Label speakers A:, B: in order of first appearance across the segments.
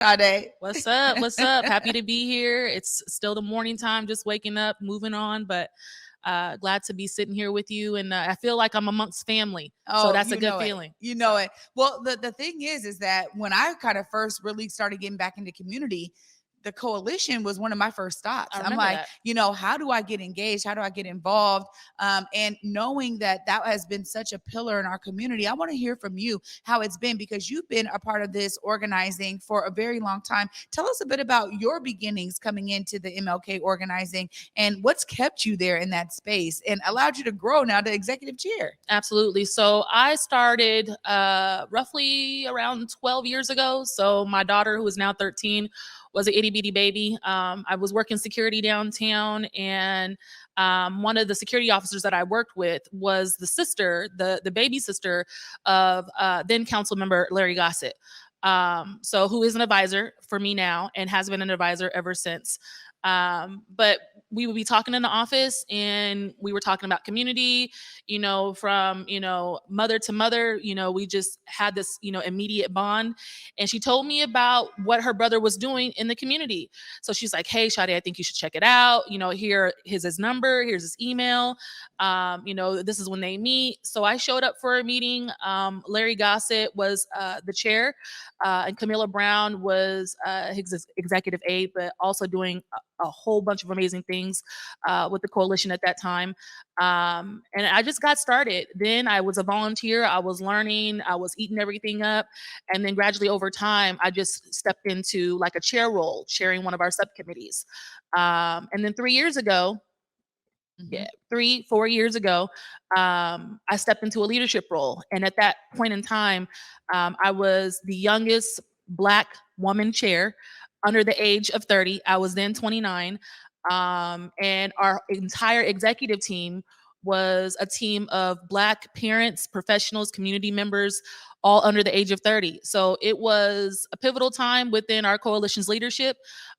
A: Shaude.
B: What's up? What's up? Happy to be here. It's still the morning time, just waking up, moving on, but glad to be sitting here with you. And I feel like I'm amongst family. So
A: Oh,
B: that's a
A: you
B: good
A: know it.
B: feeling.
A: You know it. Well, the thing is that when I kind of first really started getting back into community, the coalition was one of my first stops.
B: I
A: I'm
B: remember
A: like,
B: that.
A: how do I get engaged? How do I get involved? And knowing that that has been such a pillar in our community, I want to hear from you how it's been, because you've been a part of this organizing for a very long time. Tell us a bit about your beginnings coming into the MLK organizing and what's kept you there in that space and allowed you to grow now to executive chair.
B: Absolutely. So I started roughly around 12 years ago. So my daughter, who is now 13, was an itty bitty baby. I was working security downtown, and one of the security officers that I worked with was the sister, the baby sister of then council member Larry Gossett. So who is an advisor for me now and has been an advisor ever since. But we would be talking in the office, and we were talking about community, from, mother to mother, we just had this, immediate bond. And she told me about what her brother was doing in the community. So she's like, "Hey, Shaude, I think you should check it out. Here is his number, here's his email. This is when they meet." So I showed up for a meeting. Larry Gossett was the chair, and Camilla Brown was his executive aide, but also doing a whole bunch of amazing things with the coalition at that time. And I just got started. Then I was a volunteer. I was learning. I was eating everything up. And then gradually over time, I just stepped into like a chair role, chairing one of our subcommittees. And then 3 years ago,
A: Mhm.
B: yeah, 4 years ago, I stepped into a leadership role. And at that point in time, I was the youngest Black woman chair under the age of 30. I was then 29. And our entire executive team was a team of Black parents, professionals, community members, all under the age of 30. So it was a pivotal time within our coalition's leadership.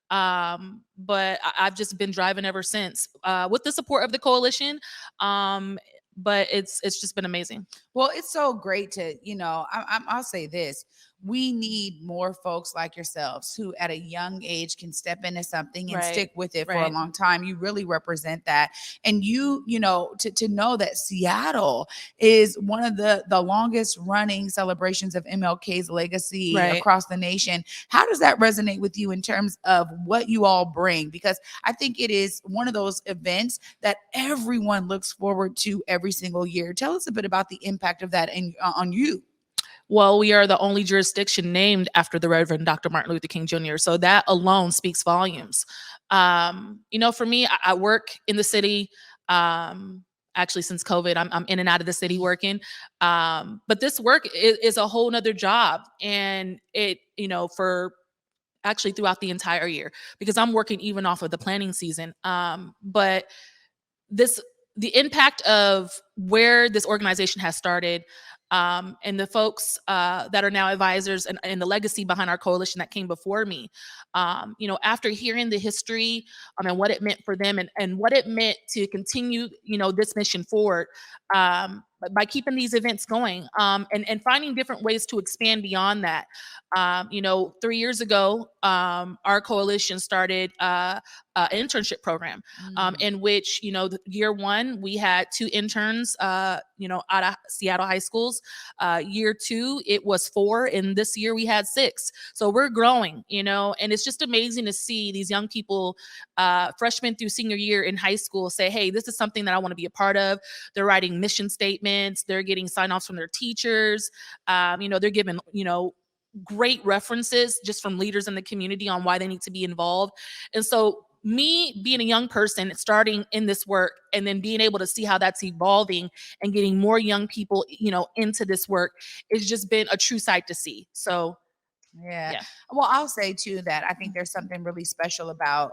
B: But I've just been driving ever since, with the support of the coalition. But it's just been amazing.
A: Well, it's so great to, I'll say this. We need more folks like yourselves who at a young age can step into something and
B: Right.
A: stick with it for a
B: Right.
A: long time. You really represent that. And to know that Seattle is one of the longest running celebrations of MLK's legacy
B: Right.
A: across the nation. How does that resonate with you in terms of what you all bring? Because I think it is one of those events that everyone looks forward to every single year. Tell us a bit about the impact of that on you.
B: Well, we are the only jurisdiction named after the Reverend Dr. Martin Luther King Jr. So that alone speaks volumes. For me, I work in the city. Actually, since COVID, I'm in and out of the city working. But this work is a whole nother job. And for actually throughout the entire year, because I'm working even off of the planning season. But this the impact of where this organization has started, and the folks that are now advisors, and the legacy behind our coalition that came before me. After hearing the history, and what it meant for them, and what it meant to continue, this mission forward, by keeping these events going, and finding different ways to expand beyond that. 3 years ago, our coalition started an internship program, in which, year one, we had 2 interns, out of Seattle high schools. Year two, it was 4, and this year we had 6. So we're growing, and it's just amazing to see these young people, freshmen through senior year in high school, say, "Hey, this is something that I want to be a part of." They're writing mission statements. They're getting sign-offs from their teachers. They're given, great references just from leaders in the community on why they need to be involved. And so me being a young person starting in this work, and then being able to see how that's evolving and getting more young people, into this work, it's just been a true sight to see. So
A: Yeah.
B: yeah.
A: Well, I'll say too that I think there's something really special about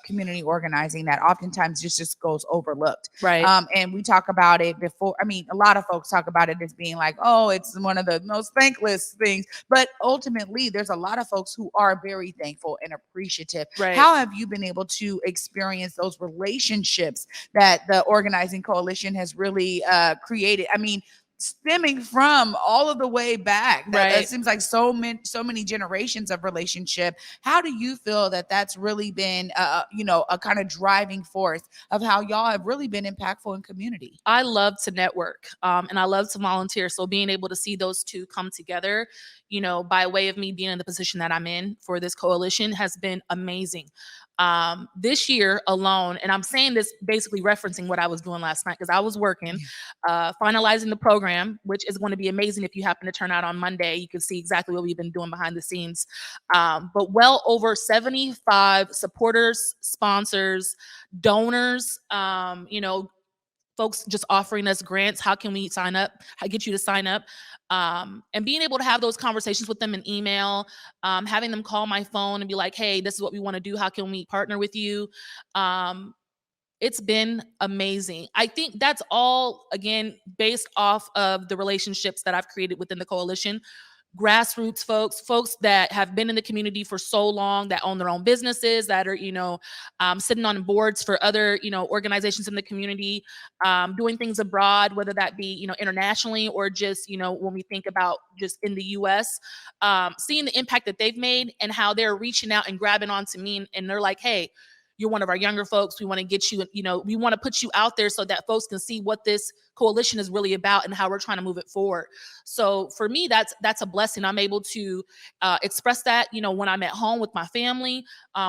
A: community organizing that oftentimes just goes overlooked.
B: Right.
A: And we talk about it before. I mean, a lot of folks talk about it as being like, oh, it's one of the most thankless things. But ultimately, there's a lot of folks who are very thankful and appreciative.
B: Right.
A: How have you been able to experience those relationships that the organizing coalition has really created? I mean, stemming from all of the way back. That
B: Right.
A: seems like so many generations of relationship. How do you feel that that's really been, a kind of driving force of how y'all have really been impactful in community?
B: I love to network, and I love to volunteer. So being able to see those two come together, by way of me being in the position that I'm in for this coalition has been amazing. This year alone, and I'm saying this basically referencing what I was doing last night because I was working, finalizing the program, which is going to be amazing. If you happen to turn out on Monday, you can see exactly what we've been doing behind the scenes. But well over 75 supporters, sponsors, donors, folks just offering us grants. How can we sign up? How get you to sign up? And being able to have those conversations with them in email, having them call my phone and be like, hey, this is what we want to do. How can we partner with you? It's been amazing. I think that's all, again, based off of the relationships that I've created within the coalition. Grassroots folks that have been in the community for so long, that own their own businesses, that are, sitting on boards for other, organizations in the community, doing things abroad, whether that be, internationally or just, when we think about just in the US, seeing the impact that they've made and how they're reaching out and grabbing onto me. And they're like, hey, you're one of our younger folks. We want to get you, we want to put you out there so that folks can see what this coalition is really about and how we're trying to move it forward. So for me, that's a blessing. I'm able to express that, when I'm at home with my family,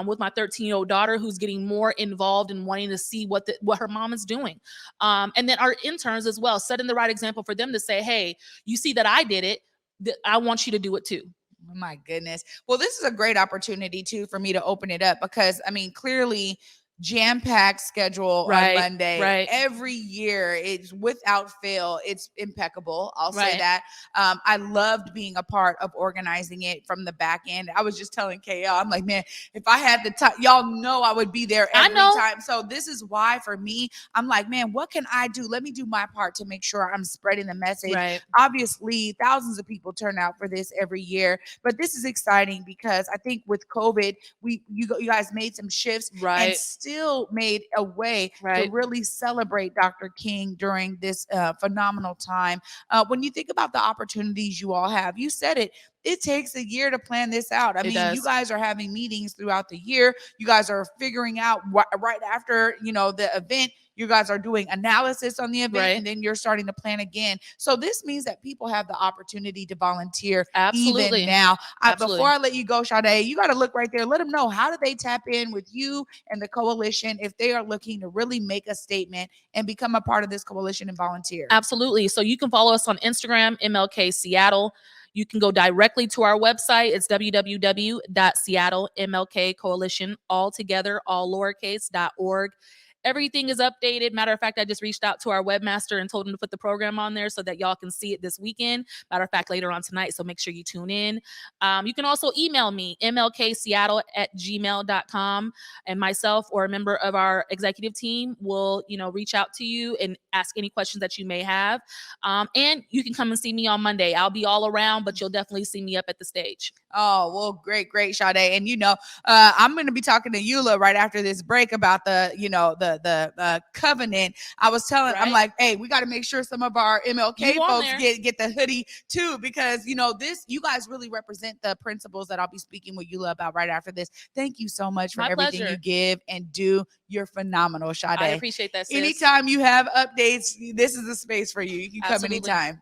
B: with my 13-year-old daughter who's getting more involved and wanting to see what her mom is doing. And then our interns as well, setting the right example for them to say, hey, you see that I did it, I want you to do it too.
A: Oh my goodness. Well, this is a great opportunity too for me to open it up because clearly jam-packed schedule on Monday.
B: Right.
A: Every year, it's without fail, it's impeccable. I'll say
B: Right.
A: that. I loved being a part of organizing it from the back end. I was just telling KL, I'm like, man, if I had the time, y'all know I would be there every time. So this is why for me, I'm like, man, what can I do? Let me do my part to make sure I'm spreading the message.
B: Right.
A: Obviously, thousands of people turn out for this every year, but this is exciting because I think with COVID, you guys made some shifts and still made a way to really celebrate Dr. King during this phenomenal time. When you think about the opportunities you all have, you said it takes a year to plan this out. You guys are having meetings throughout the year. You guys are figuring out right after, the event, you guys are doing analysis on the event and then you're starting to plan again. So this means that people have the opportunity to volunteer even now. Before I let you go, Shaude, you got to look right there. Let them know, how do they tap in with you and the coalition if they are looking to really make a statement and become a part of this coalition and volunteer?
B: Absolutely. So you can follow us on Instagram, MLK Seattle. You can go directly to our website. It's www.seattlemlkcoalition, all together, all lowercase.org. Everything is updated. Matter of fact, I just reached out to our webmaster and told him to put the program on there so that y'all can see it this weekend. Matter of fact, later on tonight. So make sure you tune in. You can also email me, mlkseattle@gmail.com, and myself or a member of our executive team will, reach out to you and ask any questions that you may have. And you can come and see me on Monday. I'll be all around, but you'll definitely see me up at the stage.
A: Oh, well, great, Shaude. And, I'm going to be talking to Eula right after this break about the covenant. I was telling, I'm like, hey, we got to make sure some of our MLK folks get the hoodie too, because, you guys really represent the principles that I'll be speaking with Eula about right after this. Thank you so much for everything you give and do. You're phenomenal, Shaude.
B: I appreciate that, sis.
A: Anytime you have updates, this is the space for you. You can come anytime.